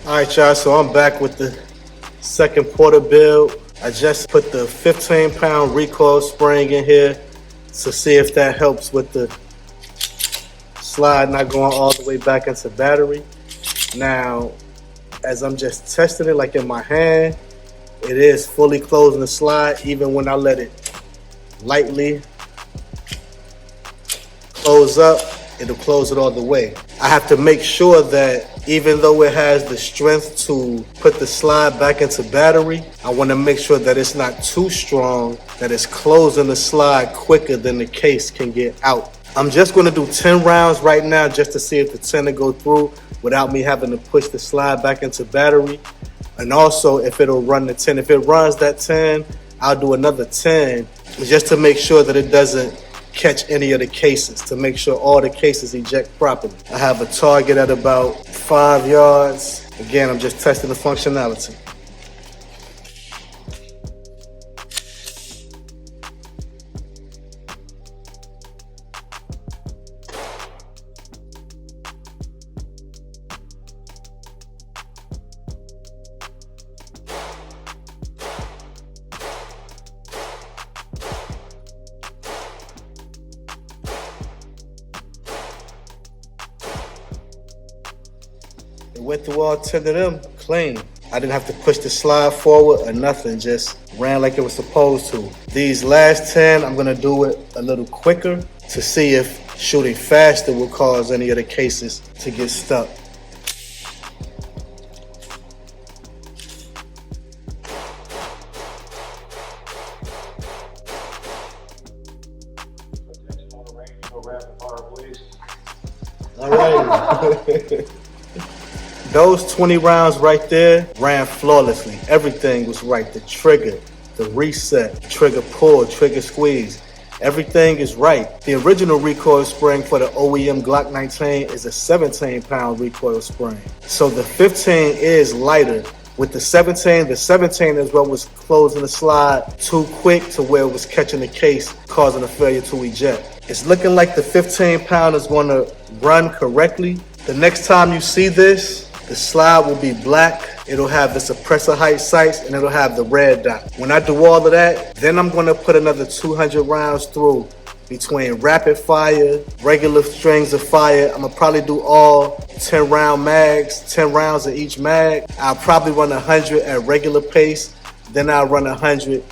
All right, y'all, so I'm back with the second porta build. I just put the 15-pound recoil spring in here to see if that helps with the slide not going all the way back into battery. Now, as I'm just testing it like in my hand, it is fully closing the slide. Even when I let it lightly close up, it'll close it all the way. I have to make sure that even though it has the strength to put the slide back into battery, I want to make sure that it's not too strong, that it's closing the slide quicker than the case can get out. I'm just going to do 10 rounds right now just to see if the 10 will go through without me having to push the slide back into battery. And also if it'll run the 10. If it runs that 10, I'll do another 10 just to make sure that it doesn't catch any of the cases, to make sure all the cases eject properly. I have a target at about 5 yards. Again, I'm just testing the functionality. It went through all 10 of them clean. I didn't have to push the slide forward or nothing, just ran like it was supposed to. These last 10, I'm gonna do it a little quicker to see if shooting faster will cause any of the cases to get stuck. All right. Those 20 rounds right there ran flawlessly. Everything was right. The trigger, the reset, trigger pull, trigger squeeze. Everything is right. The original recoil spring for the OEM Glock 19 is a 17-pound recoil spring. So the 15 is lighter. With the 17 is what was closing the slide too quick to where it was catching the case, causing a failure to eject. It's looking like the 15-pound is going to run correctly. The next time you see this, the slide will be black, it'll have the suppressor height sights, and it'll have the red dot. When I do all of that, then I'm gonna put another 200 rounds through between rapid fire, regular strings of fire. I'm gonna probably do all 10 round mags, 10 rounds in each mag. I'll probably run 100 at regular pace, then I'll run 100,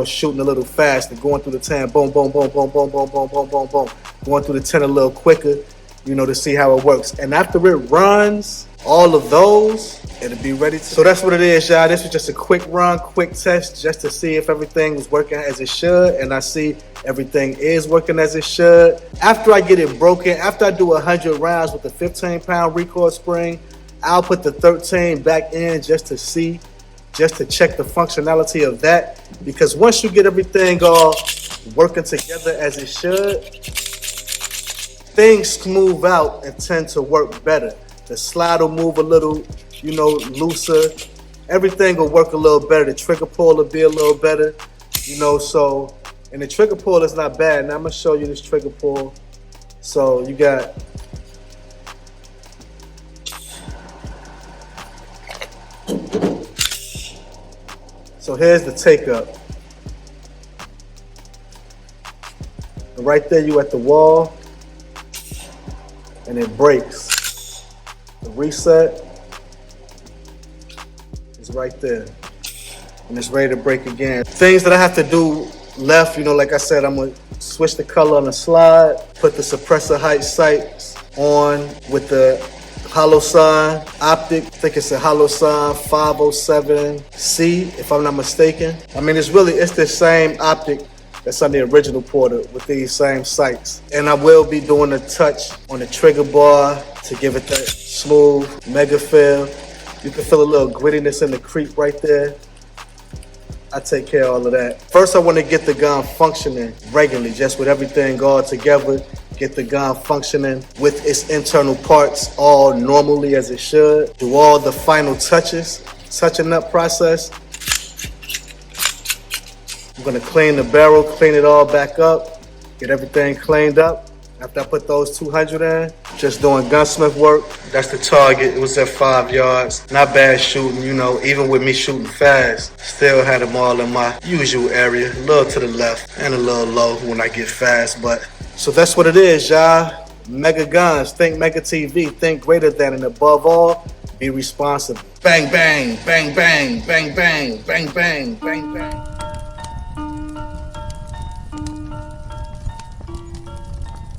shooting a little faster, going through the 10, boom, boom, boom, boom, boom, boom, boom, boom, boom, boom. Going through the 10 a little quicker, to see how it works. And after it runs, all of those, it'll be ready. So that's what it is, y'all. This was just a quick run, quick test, just to see if everything was working as it should. And I see everything is working as it should. After I get it broken, after I do 100 rounds with the 15-pound recoil spring, I'll put the 13 back in just to check the functionality of that. Because once you get everything all working together as it should, things smooth out and tend to work better. The slide will move a little, looser. Everything will work a little better. The trigger pull will be a little better, so, and the trigger pull is not bad. Now I'm gonna show you this trigger pull. So you got, so here's the take up. And right there you at the wall, and it breaks. The reset is right there, and it's ready to break again. Things that I have to do left, like I said, I'm gonna switch the color on the slide, put the suppressor height sights on with the Holosun optic. I think it's a Holosun 507C, if I'm not mistaken. I mean, it's the same optic that's on the original porta with these same sights. And I will be doing a touch on the trigger bar to give it that smooth mega feel. You can feel a little grittiness in the creep right there. I take care of all of that. First, I want to get the gun functioning regularly, just with everything all together. Get the gun functioning with its internal parts all normally as it should. Do all the final touches, touching up process. I'm gonna clean the barrel, clean it all back up, get everything cleaned up. After I put those 200 in, just doing gunsmith work. That's the target. It was at 5 yards. Not bad shooting, you know, even with me shooting fast. Still had them all in my usual area. A little to the left and a little low when I get fast. But so that's what it is, y'all. Mega Guns, ThinkMegaTV, think greater than, and above all, be responsible. Bang, bang, bang, bang, bang, bang, bang, bang, bang, bang.